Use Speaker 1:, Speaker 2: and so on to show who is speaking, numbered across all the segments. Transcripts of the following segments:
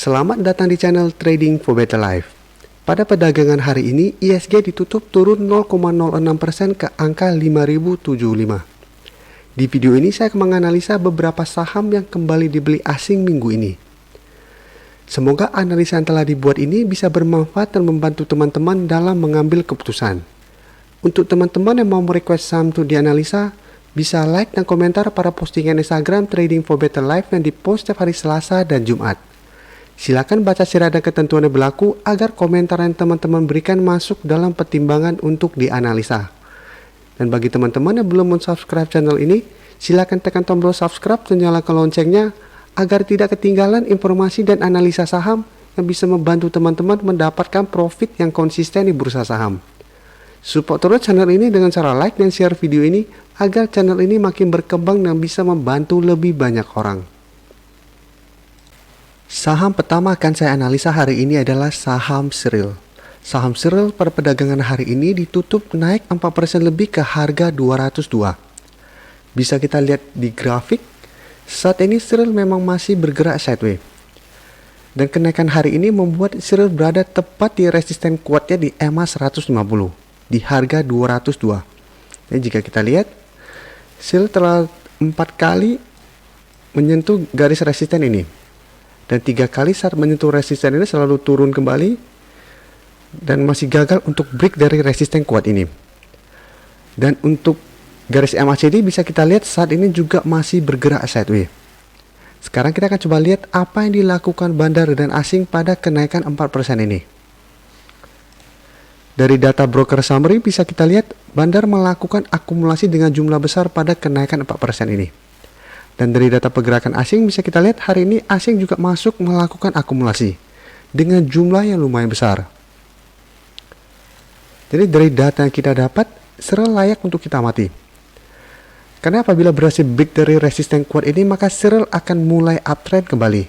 Speaker 1: Selamat datang di channel Trading for Better Life. Pada perdagangan hari ini, ISG ditutup turun 0,06% ke angka 5075. Di video ini saya akan menganalisa beberapa saham yang kembali dibeli asing minggu ini. Semoga analisa yang telah dibuat ini bisa bermanfaat dan membantu teman-teman dalam mengambil keputusan. Untuk teman-teman yang mau merequest saham untuk dianalisa, bisa like dan komentar pada postingan Instagram Trading for Better Life yang dipost setiap hari Selasa dan Jumat. Silakan baca syarat dan ketentuan yang berlaku agar komentar yang teman-teman berikan masuk dalam pertimbangan untuk dianalisa. Dan bagi teman-teman yang belum subscribe channel ini, silakan tekan tombol subscribe dan nyalakan loncengnya agar tidak ketinggalan informasi dan analisa saham yang bisa membantu teman-teman mendapatkan profit yang konsisten di bursa saham. Support terus channel ini dengan cara like dan share video ini agar channel ini makin berkembang dan bisa membantu lebih banyak orang. Saham pertama akan saya analisa hari ini adalah saham Sheryl. Saham Sheryl pada perdagangan hari ini ditutup naik 4% lebih ke harga 202. Bisa kita lihat di grafik, saat ini Sheryl memang masih bergerak sideways. Dan kenaikan hari ini membuat Sheryl berada tepat di resisten kuatnya di EMA 150 di harga 202. Dan jika kita lihat, Sheryl telah 4 kali menyentuh garis resisten ini. Dan 3 kali saat menyentuh resisten ini selalu turun kembali dan masih gagal untuk break dari resisten kuat ini. Dan untuk garis MACD bisa kita lihat saat ini juga masih bergerak sideways. Sekarang kita akan coba lihat apa yang dilakukan bandar dan asing pada kenaikan 4% ini. Dari data broker summary bisa kita lihat bandar melakukan akumulasi dengan jumlah besar pada kenaikan 4% ini. Dan dari data pergerakan asing bisa kita lihat hari ini asing juga masuk melakukan akumulasi dengan jumlah yang lumayan besar. Jadi dari data yang kita dapat, Sheryl layak untuk kita amati. Karena apabila berhasil break dari resisten kuat ini, maka Sheryl akan mulai uptrend kembali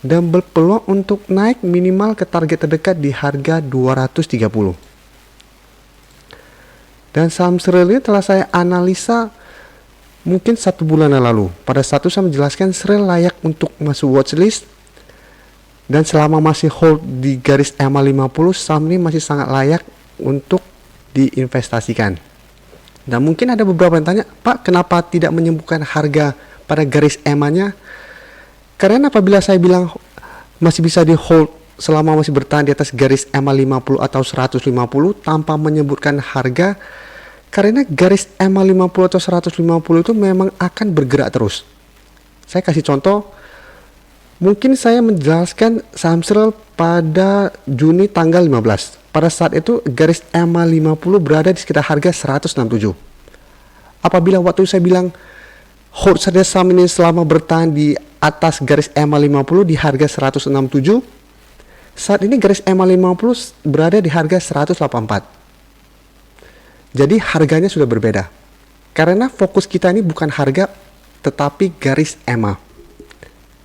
Speaker 1: dan berpeluang untuk naik minimal ke target terdekat di harga 230. Dan saham Sheryl ini telah saya analisa mungkin 1 bulan yang lalu. Pada saat itu saya menjelaskan Sheryl layak untuk masuk watchlist, dan selama masih hold di garis EMA 50, saham ini masih sangat layak untuk diinvestasikan. Dan mungkin ada beberapa yang tanya, Pak, kenapa tidak menyembuhkan harga pada garis EMA-nya? Karena apabila saya bilang masih bisa di hold selama masih bertahan di atas garis EMA 50 atau 150 tanpa menyebutkan harga, karena garis EMA 50 atau 150 itu memang akan bergerak terus. Saya kasih contoh, mungkin saya menjelaskan saham Sheryl pada Juni tanggal 15. Pada saat itu garis EMA 50 berada di sekitar harga 167. Apabila waktu saya bilang hold saja saham ini selama bertahan di atas garis EMA 50 di harga 167, saat ini garis EMA 50 berada di harga 184. Jadi harganya sudah berbeda. Karena fokus kita ini bukan harga tetapi garis EMA.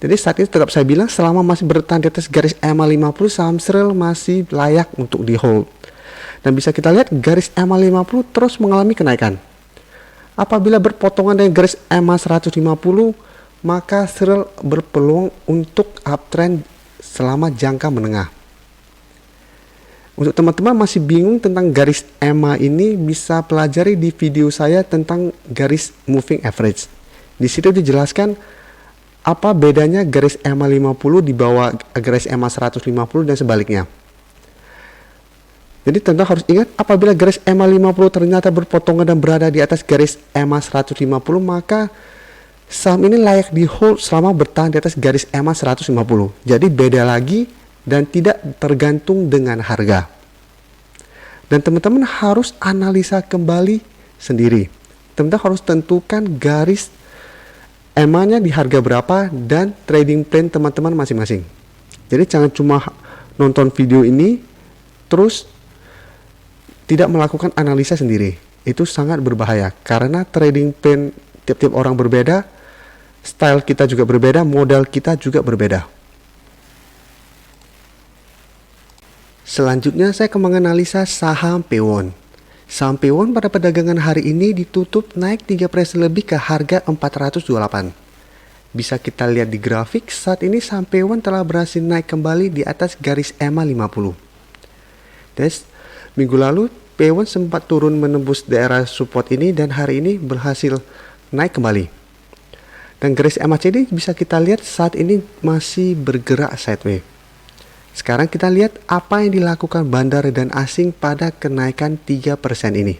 Speaker 1: Jadi saat ini tetap saya bilang selama masih bertahan di atas garis EMA 50, saham Sheryl masih layak untuk di hold. Dan bisa kita lihat garis EMA 50 terus mengalami kenaikan. Apabila berpotongan dengan garis EMA 150, maka Sheryl berpeluang untuk uptrend selama jangka menengah. Untuk teman-teman masih bingung tentang garis EMA ini, bisa pelajari di video saya tentang garis moving average. Di situ dijelaskan apa bedanya garis EMA 50 di bawah garis EMA 150 dan sebaliknya. Jadi teman-teman harus ingat, apabila garis EMA 50 ternyata berpotongan dan berada di atas garis EMA 150, maka saham ini layak di hold selama bertahan di atas garis EMA 150. Jadi beda lagi dan tidak tergantung dengan harga. Dan teman-teman harus analisa kembali sendiri. Teman-teman harus tentukan garis EMA-nya di harga berapa dan trading plan teman-teman masing-masing. Jadi jangan cuma nonton video ini terus tidak melakukan analisa sendiri. Itu sangat berbahaya karena trading plan tiap-tiap orang berbeda, style kita juga berbeda, modal kita juga berbeda. Selanjutnya saya akan menganalisa saham Pewon. Saham Pewon pada perdagangan hari ini ditutup naik 3% lebih ke harga 428. Bisa kita lihat di grafik, saat ini saham P1 telah berhasil naik kembali di atas garis EMA 50. Terus, minggu lalu P1 sempat turun menembus daerah support ini dan hari ini berhasil naik kembali. Dan garis MACD bisa kita lihat saat ini masih bergerak sideways. Sekarang kita lihat apa yang dilakukan bandar dan asing pada kenaikan 3% ini.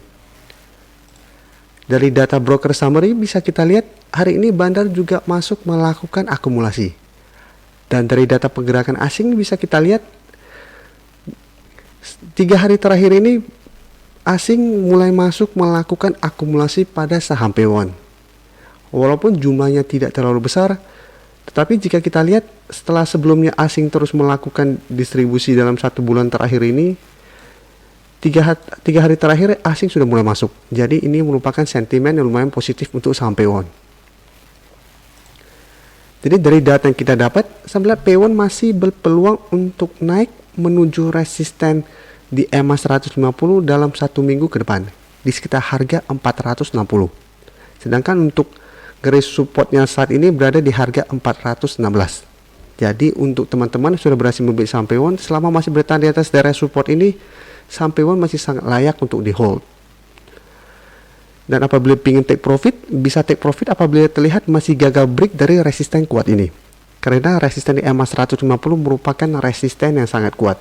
Speaker 1: Dari data broker summary bisa kita lihat hari ini bandar juga masuk melakukan akumulasi. Dan dari data pergerakan asing bisa kita lihat 3 hari terakhir ini asing mulai masuk melakukan akumulasi pada saham P1. Walaupun jumlahnya tidak terlalu besar, tetapi jika kita lihat setelah sebelumnya asing terus melakukan distribusi dalam 1 bulan terakhir ini, 3 hari terakhir asing sudah mulai masuk. Jadi ini merupakan sentimen yang lumayan positif untuk saham P1. Jadi dari data yang kita dapat, sebenarnya P1 masih berpeluang untuk naik menuju resisten di EMA 150 dalam 1 minggu ke depan di sekitar harga 460. Sedangkan untuk garis supportnya saat ini berada di harga 416. Jadi untuk teman-teman yang sudah berhasil membeli saham P1, selama masih bertahan di atas daerah support ini, saham P1 masih sangat layak untuk di hold. Dan apabila ingin take profit, bisa take profit apabila terlihat masih gagal break dari resisten kuat ini. Karena resisten di EMA 150 merupakan resisten yang sangat kuat.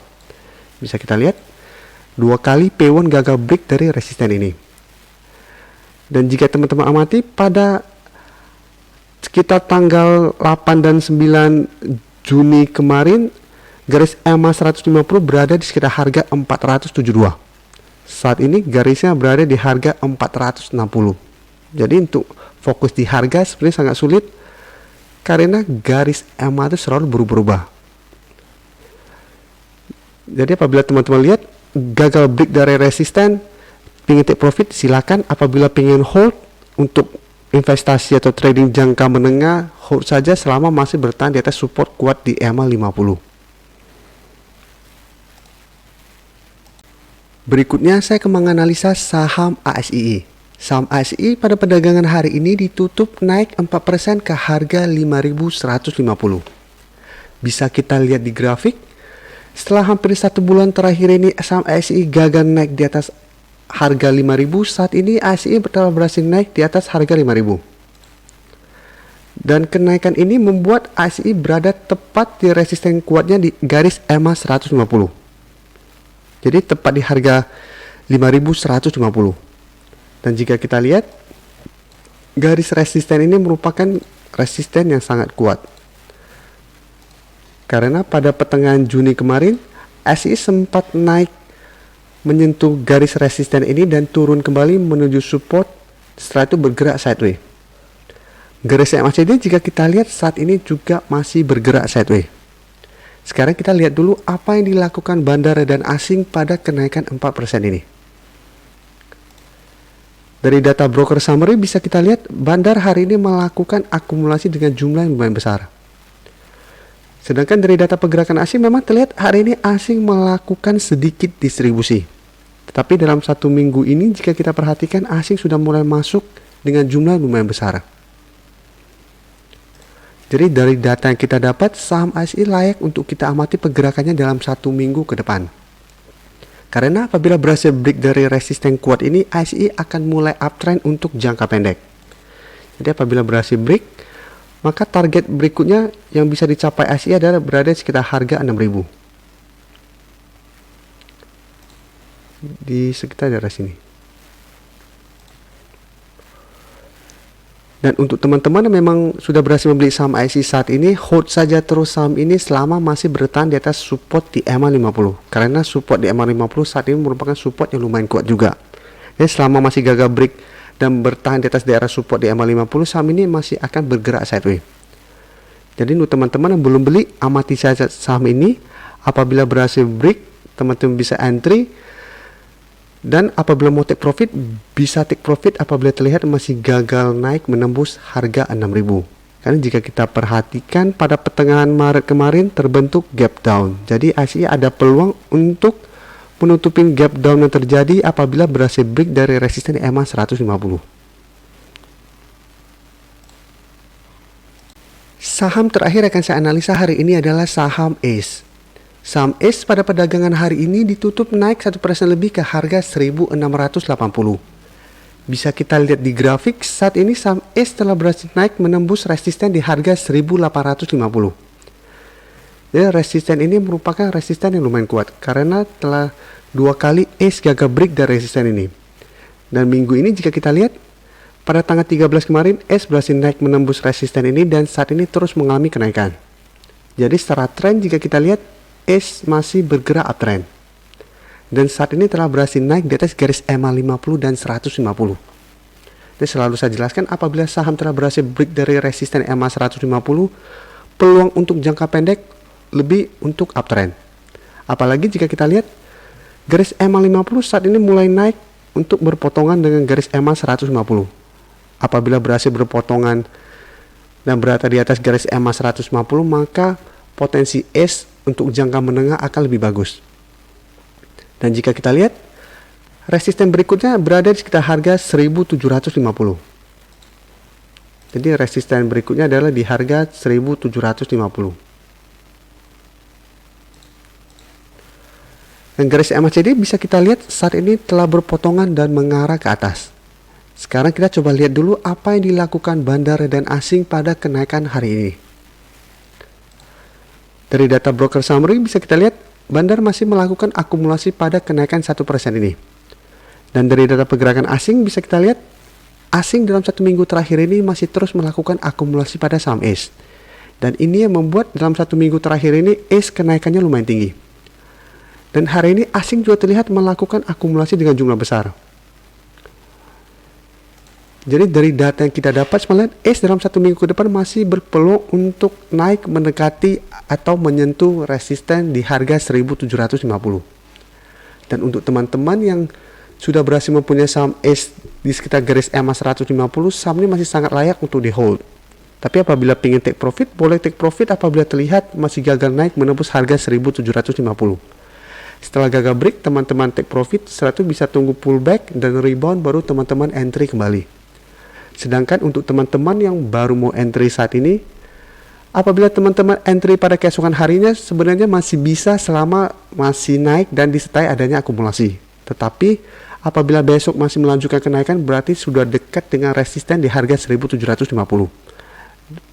Speaker 1: Bisa kita lihat 2 kali P1 gagal break dari resisten ini. Dan jika teman-teman amati pada sekitar tanggal 8 dan 9 Juni kemarin, garis EMA 150 berada di sekitar harga 472. Saat ini garisnya berada di harga 460. Jadi untuk fokus di harga sebenarnya sangat sulit karena garis EMA itu selalu berubah-ubah. Jadi apabila teman-teman lihat gagal break dari resisten, ingin take profit, silakan. Apabila ingin hold untuk investasi atau trading jangka menengah, hold saja selama masih bertahan di atas support kuat di EMA 50. Berikutnya saya akan menganalisa saham ASII. Saham ASII pada perdagangan hari ini ditutup naik 4% ke harga 5.150. Bisa kita lihat di grafik, setelah hampir 1 bulan terakhir ini saham ASII gagal naik di atas harga 5.000, saat ini ASII telah berhasil naik di atas harga 5.000. Dan kenaikan ini membuat ASII berada tepat di resisten kuatnya di garis EMA 150. Jadi tepat di harga 5.150. Dan jika kita lihat, garis resisten ini merupakan resisten yang sangat kuat. Karena pada pertengahan Juni kemarin, ASII sempat naik menyentuh garis resisten ini dan turun kembali menuju support, setelah itu bergerak sideways. Garis MACD jika kita lihat saat ini juga masih bergerak sideways. Sekarang kita lihat dulu apa yang dilakukan bandara dan asing pada kenaikan 4% ini. Dari data broker summary bisa kita lihat bandar hari ini melakukan akumulasi dengan jumlah yang lumayan besar. Sedangkan dari data pergerakan asing memang terlihat hari ini asing melakukan sedikit distribusi. Tetapi dalam 1 minggu ini jika kita perhatikan asing sudah mulai masuk dengan jumlah lumayan besar. Jadi dari data yang kita dapat, saham ASI layak untuk kita amati pergerakannya dalam 1 minggu ke depan. Karena apabila berhasil break dari resisten kuat ini, ASI akan mulai uptrend untuk jangka pendek. Jadi apabila berhasil break, maka target berikutnya yang bisa dicapai ASI adalah berada di sekitar harga 6.000. Di sekitar daerah sini. Dan untuk teman-teman yang memang sudah berhasil membeli saham ASI saat ini, hold saja terus saham ini selama masih bertahan di atas support di EMA 50. Karena support di EMA 50 saat ini merupakan support yang lumayan kuat juga. Jadi selama masih gagal break dan bertahan di atas daerah support di EMA 50, saham ini masih akan bergerak sideways. Jadi untuk teman-teman yang belum beli, amati saja saham ini. Apabila berhasil break, teman-teman bisa entry. Dan apabila mau take profit, bisa take profit apabila terlihat masih gagal naik menembus harga 6.000. Karena jika kita perhatikan pada pertengahan Maret kemarin terbentuk gap down. Jadi ASI ada peluang untuk menutupin gap down yang terjadi apabila berhasil break dari resisten EMA 150. saham terakhir akan saya analisa hari ini adalah saham ACE. Saham ACE pada perdagangan hari ini ditutup naik 1% lebih ke harga 1680. Bisa kita lihat di grafik, saat ini saham ACE telah berhasil naik menembus resisten di harga 1850. Jadi resisten ini merupakan resisten yang lumayan kuat karena telah 2 kali ACE gagal break dari resisten ini. Dan minggu ini jika kita lihat, pada tanggal 13 kemarin ACE berhasil naik menembus resisten ini dan saat ini terus mengalami kenaikan. Jadi secara tren jika kita lihat, ACE masih bergerak uptrend. Dan saat ini telah berhasil naik di atas garis EMA 50 dan 150. Jadi selalu saya jelaskan, apabila saham telah berhasil break dari resisten EMA 150, peluang untuk jangka pendek lebih untuk uptrend. Apalagi jika kita lihat, garis EMA 50 saat ini mulai naik untuk berpotongan dengan garis EMA 150. Apabila berhasil berpotongan dan berada di atas garis EMA 150, maka potensi ACE untuk jangka menengah akan lebih bagus. Dan jika kita lihat, resisten berikutnya berada di sekitar harga 1750. Jadi resisten berikutnya adalah di harga 1750. Dan garis MACD bisa kita lihat saat ini telah berpotongan dan mengarah ke atas. Sekarang kita coba lihat dulu apa yang dilakukan bandar dan asing pada kenaikan hari ini. Dari data broker summary bisa kita lihat bandar masih melakukan akumulasi pada kenaikan 1% ini. Dan dari data pergerakan asing bisa kita lihat asing dalam 1 minggu terakhir ini masih terus melakukan akumulasi pada saham ACE. Dan ini yang membuat dalam 1 minggu terakhir ini ACE kenaikannya lumayan tinggi. Dan hari ini asing juga terlihat melakukan akumulasi dengan jumlah besar. Jadi dari data yang kita dapat sebenarnya ACE dalam 1 minggu ke depan masih berpeluang untuk naik mendekati atau menyentuh resisten di harga 1750. Dan untuk teman-teman yang sudah berhasil mempunyai saham ACE di sekitar garis EMA 150, saham ini masih sangat layak untuk di hold. Tapi apabila ingin take profit, boleh take profit apabila terlihat masih gagal naik menembus harga 1750. Setelah gagal break, teman-teman take profit, setelah itu bisa tunggu pullback dan rebound baru teman-teman entry kembali. Sedangkan untuk teman-teman yang baru mau entry saat ini, apabila teman-teman entry pada keesokan harinya sebenarnya masih bisa selama masih naik dan disertai adanya akumulasi. Tetapi apabila besok masih melanjutkan kenaikan berarti sudah dekat dengan resisten di harga 1750.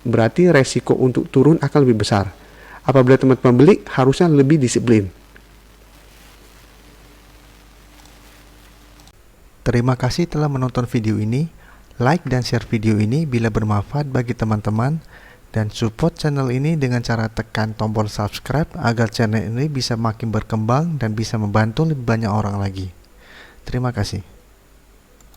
Speaker 1: Berarti resiko untuk turun akan lebih besar. Apabila teman-teman beli harusnya lebih disiplin.
Speaker 2: Terima kasih telah menonton video ini. Like dan share video ini bila bermanfaat bagi teman-teman, dan support channel ini dengan cara tekan tombol subscribe agar channel ini bisa makin berkembang dan bisa membantu lebih banyak orang lagi. Terima kasih.